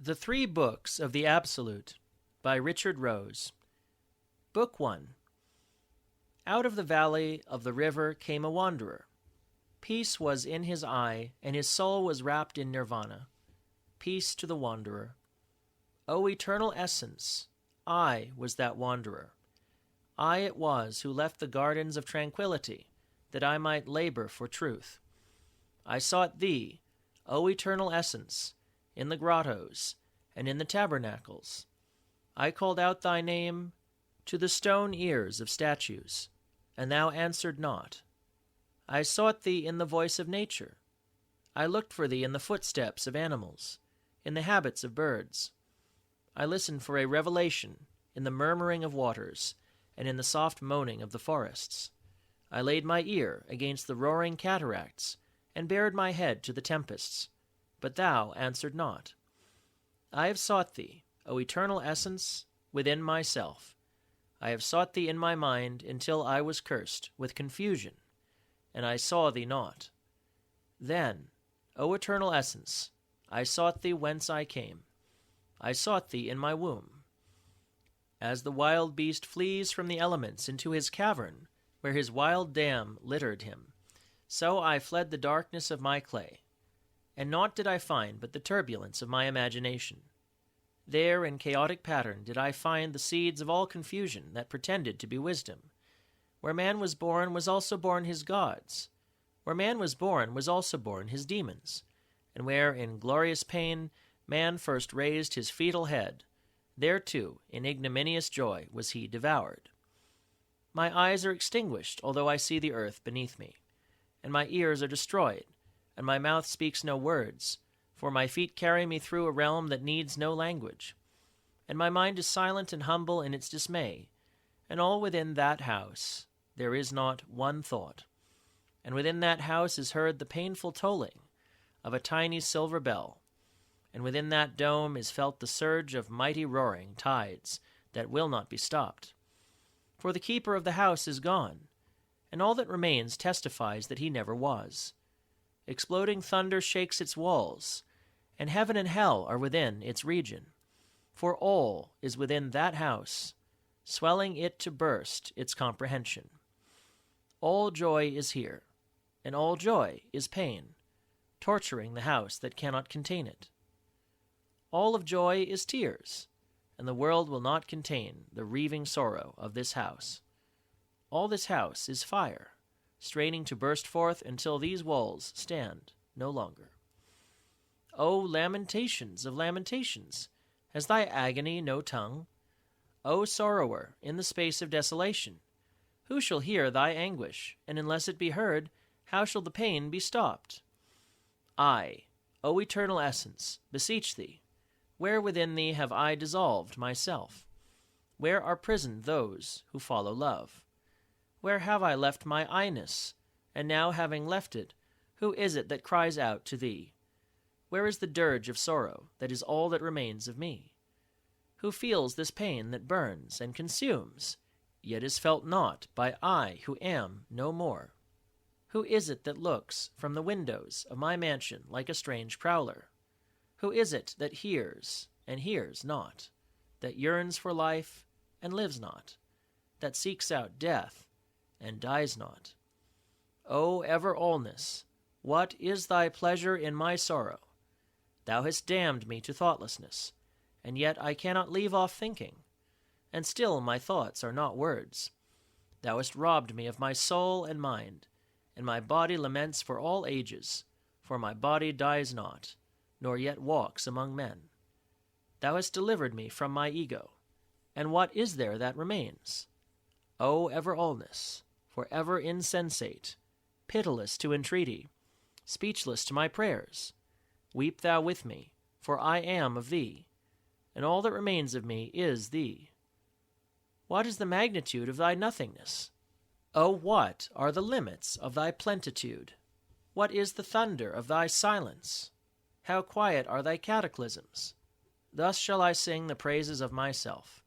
The Three Books of the Absolute by Richard Rose. Book 1. Out of the valley of the river came a wanderer. Peace was in his eye, and his soul was wrapped in nirvana. Peace to the wanderer. O eternal essence, I was that wanderer. I it was who left the gardens of tranquility, that I might labor for truth. I sought thee, O eternal essence, in the grottos, and in the tabernacles. I called out thy name to the stone ears of statues, and thou answered not. I sought thee in the voice of nature. I looked for thee in the footsteps of animals, in the habits of birds. I listened for a revelation in the murmuring of waters, and in the soft moaning of the forests. I laid my ear against the roaring cataracts, and bared my head to the tempests. But thou answered not. I have sought thee, O eternal essence, within myself. I have sought thee in my mind until I was cursed with confusion, and I saw thee not. Then, O eternal essence, I sought thee whence I came. I sought thee in my womb. As the wild beast flees from the elements into his cavern, where his wild dam littered him, so I fled the darkness of my clay. And naught did I find but the turbulence of my imagination. There in chaotic pattern did I find the seeds of all confusion that pretended to be wisdom. Where man was born was also born his gods. Where man was born was also born his demons. And where in glorious pain man first raised his fetal head, there too in ignominious joy was he devoured. My eyes are extinguished, although I see the earth beneath me, and my ears are destroyed, and my mouth speaks no words, for my feet carry me through a realm that needs no language. And my mind is silent and humble in its dismay, and all within that house there is not one thought. And within that house is heard the painful tolling of a tiny silver bell, and within that dome is felt the surge of mighty roaring tides that will not be stopped. For the keeper of the house is gone, and all that remains testifies that he never was. Exploding thunder shakes its walls, and heaven and hell are within its region. For all is within that house, swelling it to burst its comprehension. All joy is here, and all joy is pain, torturing the house that cannot contain it. All of joy is tears, and the world will not contain the reaving sorrow of this house. All this house is fire, straining to burst forth until these walls stand no longer. O lamentations of lamentations, has thy agony no tongue? O sorrower in the space of desolation, who shall hear thy anguish, and unless it be heard, how shall the pain be stopped? I, O eternal essence, beseech thee, where within thee have I dissolved myself? Where are prisoned those who follow love? Where have I left my I-ness? And now having left it, who is it that cries out to thee? Where is the dirge of sorrow that is all that remains of me? Who feels this pain that burns and consumes, yet is felt not by I who am no more? Who is it that looks from the windows of my mansion like a strange prowler? Who is it that hears and hears not, that yearns for life and lives not, that seeks out death and dies not? O ever-allness, what is thy pleasure in my sorrow? Thou hast damned me to thoughtlessness, and yet I cannot leave off thinking, and still my thoughts are not words. Thou hast robbed me of my soul and mind, and my body laments for all ages, for my body dies not, nor yet walks among men. Thou hast delivered me from my ego, and what is there that remains? O ever-allness, for ever insensate, pitiless to entreaty, speechless to my prayers, weep thou with me, for I am of thee, and all that remains of me is thee. What is the magnitude of thy nothingness? O what are the limits of thy plenitude? What is the thunder of thy silence? How quiet are thy cataclysms? Thus shall I sing the praises of myself.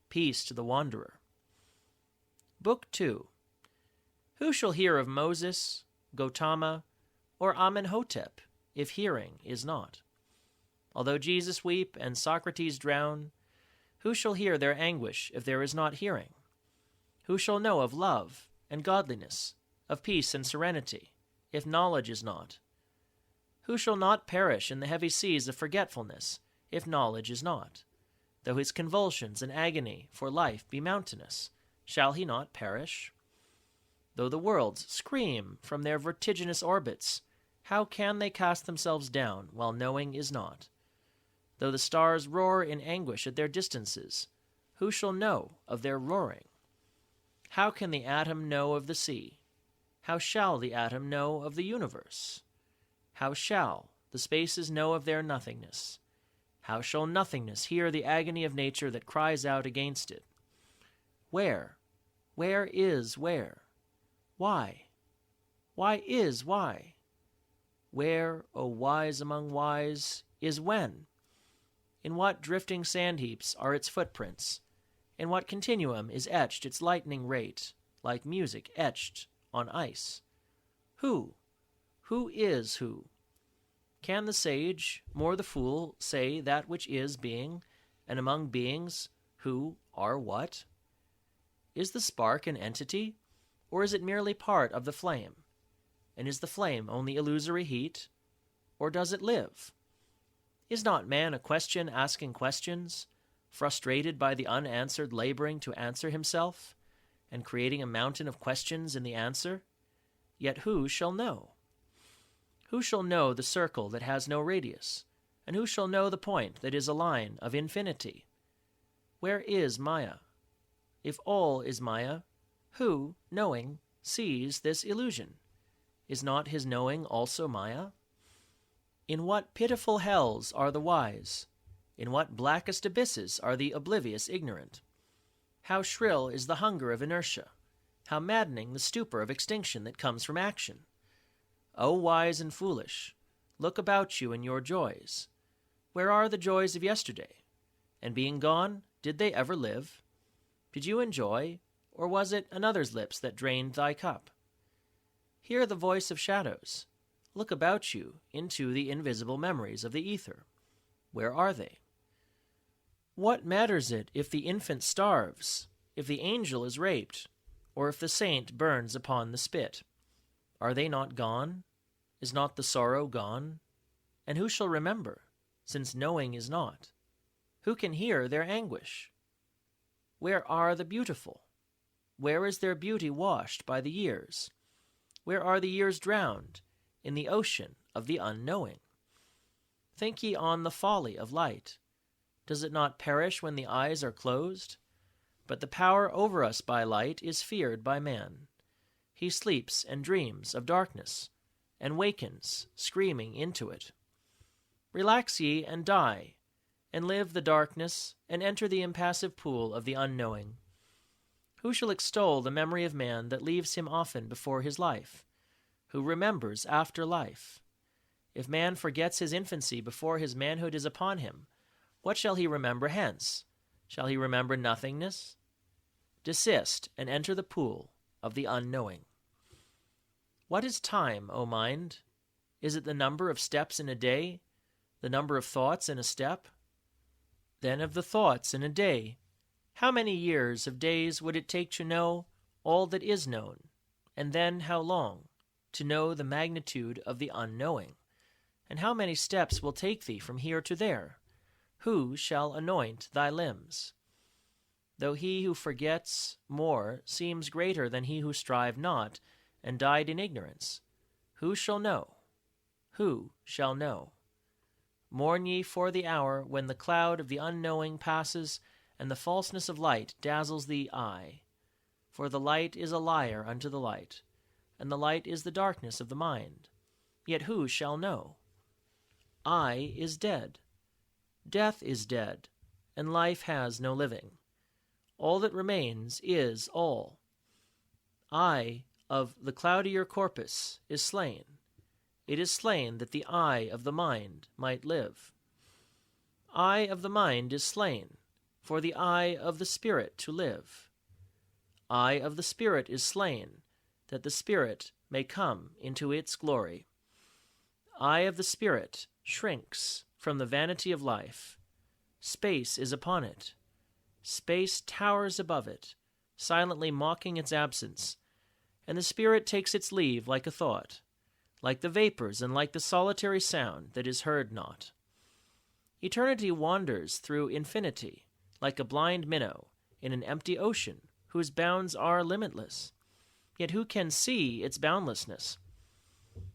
Peace to the wanderer. Book 2. Who shall hear of Moses, Gautama, or Amenhotep, if hearing is not? Although Jesus weep and Socrates drown, who shall hear their anguish if there is not hearing? Who shall know of love and godliness, of peace and serenity, if knowledge is not? Who shall not perish in the heavy seas of forgetfulness, if knowledge is not? Though his convulsions and agony for life be mountainous, shall he not perish? Though the worlds scream from their vertiginous orbits, how can they cast themselves down while knowing is not? Though the stars roar in anguish at their distances, who shall know of their roaring? How can the atom know of the sea? How shall the atom know of the universe? How shall the spaces know of their nothingness? How shall nothingness hear the agony of nature that cries out against it? Where is where? Why? Why is why? Where, O wise among wise, is when? In what drifting sand heaps are its footprints? In what continuum is etched its lightning rate, like music etched on ice? Who is who? Can the sage, more the fool, say that which is being, and among beings, who are what? Is the spark an entity, or is it merely part of the flame? And is the flame only illusory heat, or does it live? Is not man a question asking questions, frustrated by the unanswered laboring to answer himself, and creating a mountain of questions in the answer? Yet who shall know? Who shall know the circle that has no radius, and who shall know the point that is a line of infinity? Where is Maya? If all is Maya, who, knowing, sees this illusion? Is not his knowing also Maya? In what pitiful hells are the wise? In what blackest abysses are the oblivious ignorant? How shrill is the hunger of inertia, how maddening the stupor of extinction that comes from action! O wise and foolish, look about you in your joys. Where are the joys of yesterday? And being gone, did they ever live? Did you enjoy, or was it another's lips that drained thy cup? Hear the voice of shadows. Look about you into the invisible memories of the ether. Where are they? What matters it if the infant starves, if the angel is raped, or if the saint burns upon the spit? Are they not gone? Is not the sorrow gone? And who shall remember, since knowing is not? Who can hear their anguish? Where are the beautiful? Where is their beauty washed by the years? Where are the years drowned in the ocean of the unknowing? Think ye on the folly of light. Does it not perish when the eyes are closed? But the power over us by light is feared by man. He sleeps and dreams of darkness, and wakens, screaming into it. Relax ye and die, and live the darkness, and enter the impassive pool of the unknowing. Who shall extol the memory of man that leaves him often before his life? Who remembers after life? If man forgets his infancy before his manhood is upon him, what shall he remember hence? Shall he remember nothingness? Desist, and enter the pool of the unknowing. What is time, O mind? Is it the number of steps in a day, the number of thoughts in a step? Then of the thoughts in a day, how many years of days would it take to know all that is known, and then how long to know the magnitude of the unknowing? And how many steps will take thee from here to there? Who shall anoint thy limbs? Though he who forgets more seems greater than he who strived not, and died in ignorance, who shall know? Who shall know? Mourn ye for the hour when the cloud of the unknowing passes, and the falseness of light dazzles the eye. For the light is a liar unto the light, and the light is the darkness of the mind. Yet who shall know? I is dead. Death is dead, and life has no living. All that remains is all. I of the cloudier corpus is slain. It is slain that the eye of the mind might live. I of the mind is slain, for the eye of the spirit to live. I of the spirit is slain, that the spirit may come into its glory. I of the spirit shrinks from the vanity of life. Space is upon it. Space towers above it, silently mocking its absence, and the spirit takes its leave like a thought, like the vapors and like the solitary sound that is heard not. Eternity wanders through infinity, like a blind minnow in an empty ocean whose bounds are limitless. Yet who can see its boundlessness?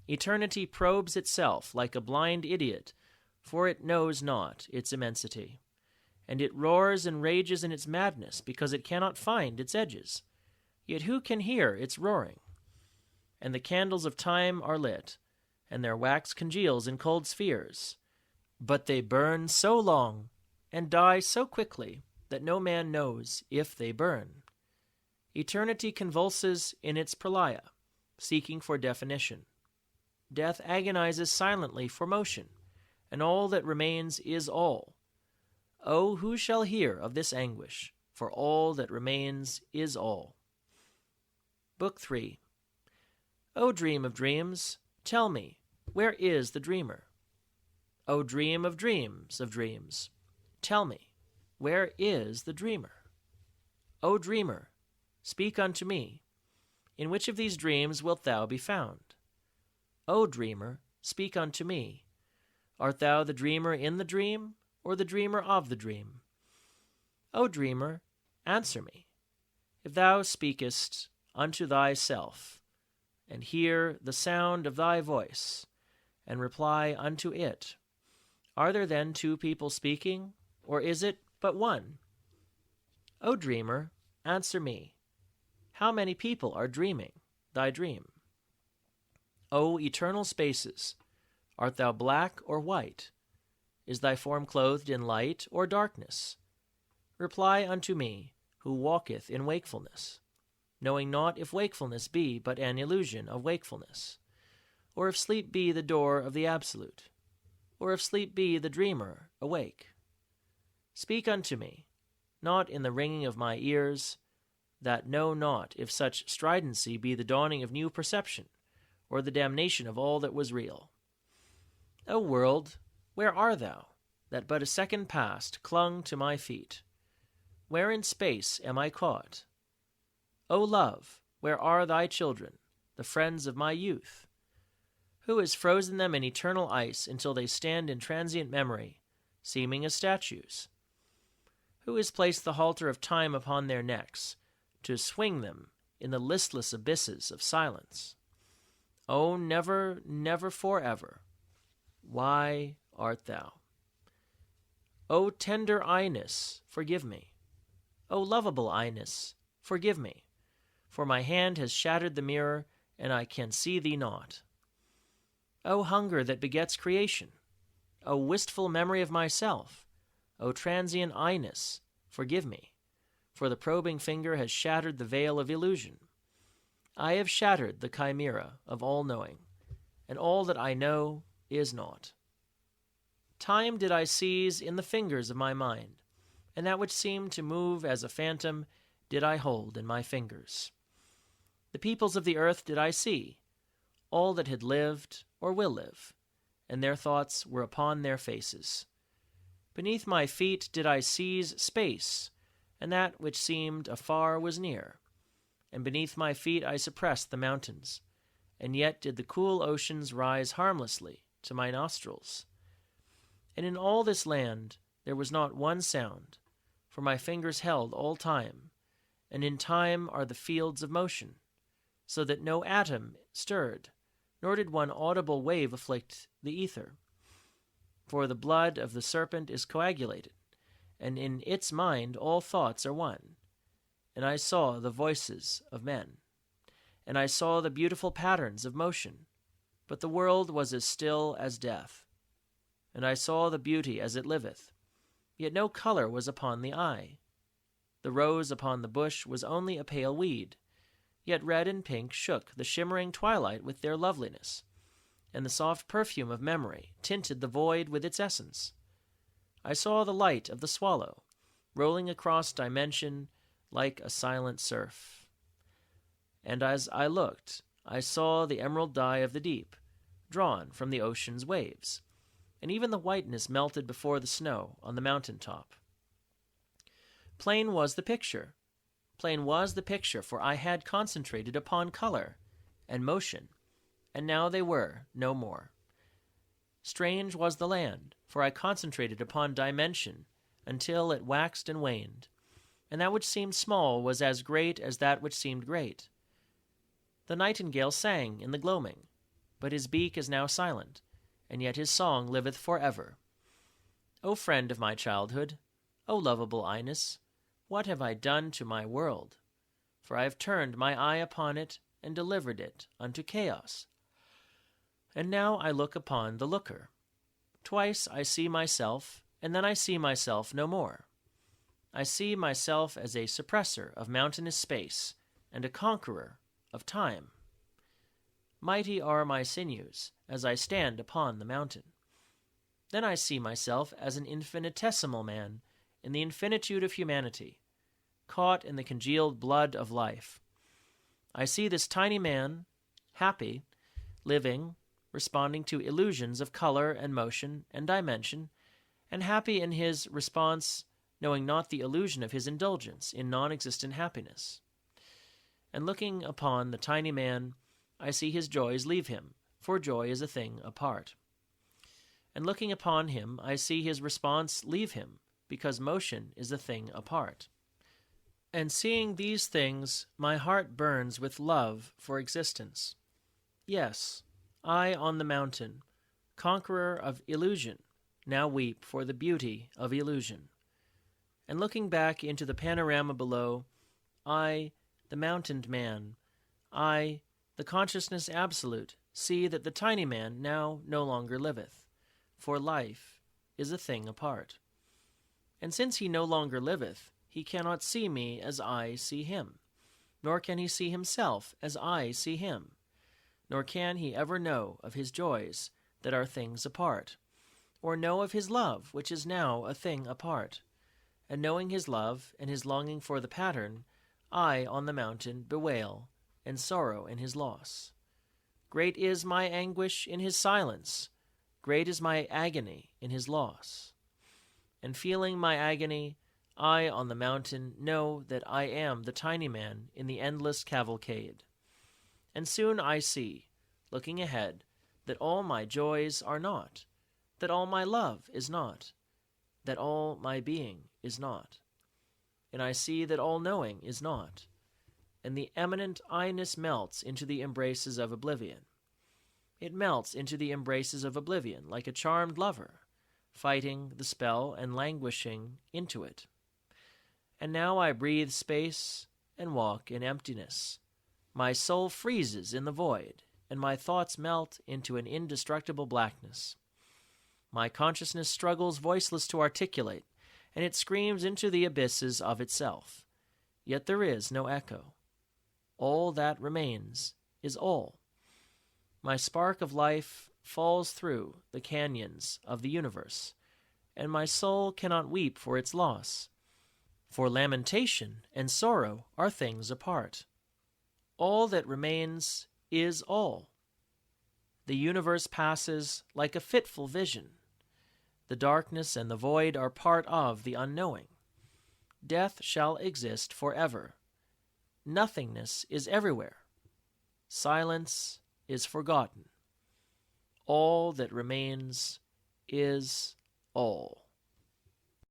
Eternity probes itself like a blind idiot, for it knows not its immensity. And it roars and rages in its madness because it cannot find its edges. Yet who can hear its roaring? And the candles of time are lit, and their wax congeals in cold spheres. But they burn so long and die so quickly that no man knows if they burn. Eternity convulses in its pralaya, seeking for definition. Death agonizes silently for motion, and all that remains is all. Oh, who shall hear of this anguish? For all that remains is all. Book 3. O dream of dreams, tell me, where is the dreamer? O dream of dreams, tell me, where is the dreamer? O dreamer, speak unto me, in which of these dreams wilt thou be found? O dreamer, speak unto me, art thou the dreamer in the dream, or the dreamer of the dream? O dreamer, answer me, if thou speakest unto thyself, and hear the sound of thy voice, and reply unto it, are there then two people speaking, or is it but one? O dreamer, answer me, how many people are dreaming thy dream? O eternal spaces, art thou black or white? Is thy form clothed in light or darkness? Reply unto me, who walketh in wakefulness, knowing not if wakefulness be but an illusion of wakefulness, or if sleep be the door of the absolute, or if sleep be the dreamer awake. Speak unto me, not in the ringing of my ears, that know not if such stridency be the dawning of new perception, or the damnation of all that was real. O world, where are thou, that but a second past clung to my feet? Where in space am I caught? O love, where are thy children, the friends of my youth? Who has frozen them in eternal ice until they stand in transient memory, seeming as statues? Who has placed the halter of time upon their necks, to swing them in the listless abysses of silence? O never, never forever, why art thou? O tender Inus, forgive me. O lovable Inus, forgive me, for my hand has shattered the mirror, and I can see thee not. O hunger that begets creation, O wistful memory of myself, O transient Inus, forgive me, for the probing finger has shattered the veil of illusion. I have shattered the chimera of all-knowing, and all that I know is naught. Time did I seize in the fingers of my mind, and that which seemed to move as a phantom did I hold in my fingers. The peoples of the earth did I see, all that had lived or will live, and their thoughts were upon their faces. Beneath my feet did I seize space, and that which seemed afar was near. And beneath my feet I suppressed the mountains, and yet did the cool oceans rise harmlessly to my nostrils. And in all this land there was not one sound, for my fingers held all time, and in time are the fields of motion, so that no atom stirred, nor did one audible wave afflict the ether. For the blood of the serpent is coagulated, and in its mind all thoughts are one. And I saw the voices of men, and I saw the beautiful patterns of motion, but the world was as still as death. And I saw the beauty as it liveth, yet no color was upon the eye. The rose upon the bush was only a pale weed, yet red and pink shook the shimmering twilight with their loveliness, and the soft perfume of memory tinted the void with its essence. I saw the light of the swallow, rolling across dimension like a silent surf. And as I looked, I saw the emerald dye of the deep, drawn from the ocean's waves, and even the whiteness melted before the snow on the mountain top. Plain was the picture, for I had concentrated upon color and motion, and now they were no more. Strange was the land, for I concentrated upon dimension until it waxed and waned, and that which seemed small was as great as that which seemed great. The nightingale sang in the gloaming, but his beak is now silent, and yet his song liveth forever. O friend of my childhood, O lovable Ines, what have I done to my world? For I have turned my eye upon it and delivered it unto chaos. And now I look upon the looker. Twice I see myself, and then I see myself no more. I see myself as a suppressor of mountainous space and a conqueror of time. Mighty are my sinews as I stand upon the mountain. Then I see myself as an infinitesimal man in the infinitude of humanity, caught in the congealed blood of life. I see this tiny man, happy, living, responding to illusions of color and motion and dimension, and happy in his response, knowing not the illusion of his indulgence in non-existent happiness. And looking upon the tiny man, I see his joys leave him, for joy is a thing apart. And looking upon him, I see his response leave him, because motion is a thing apart. And seeing these things, my heart burns with love for existence. Yes, I on the mountain, conqueror of illusion, now weep for the beauty of illusion. And looking back into the panorama below, I, the mountained man, I, the consciousness absolute, see that the tiny man now no longer liveth, for life is a thing apart. And since he no longer liveth, he cannot see me as I see him, nor can he see himself as I see him, nor can he ever know of his joys that are things apart, or know of his love which is now a thing apart. And knowing his love and his longing for the pattern, I on the mountain bewail and sorrow in his loss. Great is my anguish in his silence, great is my agony in his loss. And feeling my agony, I on the mountain know that I am the tiny man in the endless cavalcade. And soon I see, looking ahead, that all my joys are not, that all my love is not, that all my being is not. And I see that all knowing is not, and the eminent I-ness melts into the embraces of oblivion. It melts into the embraces of oblivion like a charmed lover, fighting the spell and languishing into it. And now I breathe space and walk in emptiness. My soul freezes in the void, and my thoughts melt into an indestructible blackness. My consciousness struggles voiceless to articulate, and it screams into the abysses of itself. Yet there is no echo. All that remains is all. My spark of life falls through the canyons of the universe, and my soul cannot weep for its loss. For lamentation and sorrow are things apart. All that remains is all. The universe passes like a fitful vision. The darkness and the void are part of the unknowing. Death shall exist forever. Nothingness is everywhere. Silence is forgotten. All that remains is all.